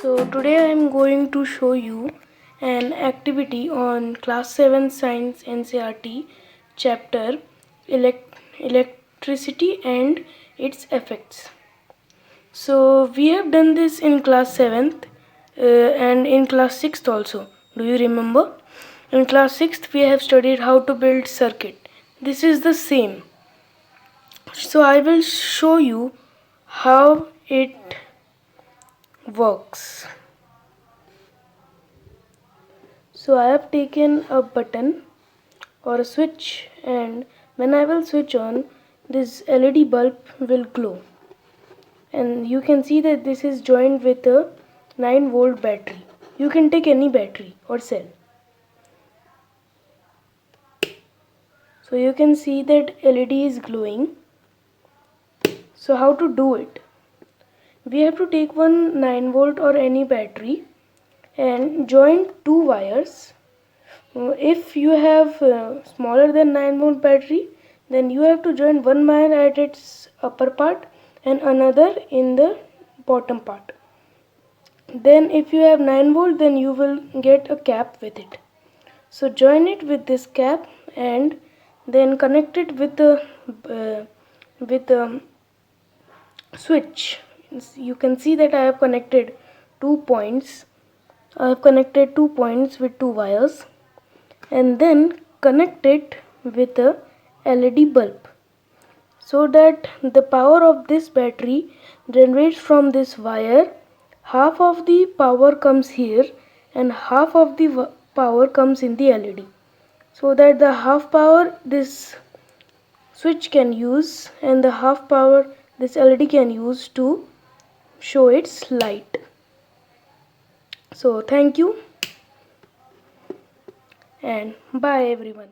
So today I am going to show you an activity on class 7 science NCERT chapter electricity and its effects. So we have done this in class 7th and in class 6th also. Do you remember? In class 6th we have studied how to build circuit. This is the same. So I will show you how it works. So I have taken a button or a switch, and when I will switch on, this LED bulb will glow, and you can see that this is joined with a 9-volt battery. You can take any battery or cell. So you can see that LED is glowing. So how to do it? We have to take one 9-volt or any battery and join two wires. If you have smaller than 9-volt battery, then you have to join one wire at its upper part and another in the bottom part. Then if you have 9-volt, then you will get a cap with it. So join it with this cap and then connect it with the switch. You can see that I have connected 2 points. I have connected 2 points with 2 wires, and then connect it with a LED bulb, so that the power of this battery generates from this wire. Half of the power comes here and half of the power comes in the LED, so that the half power this switch can use and the half power this LED can use to show its light. So thank you and bye everyone.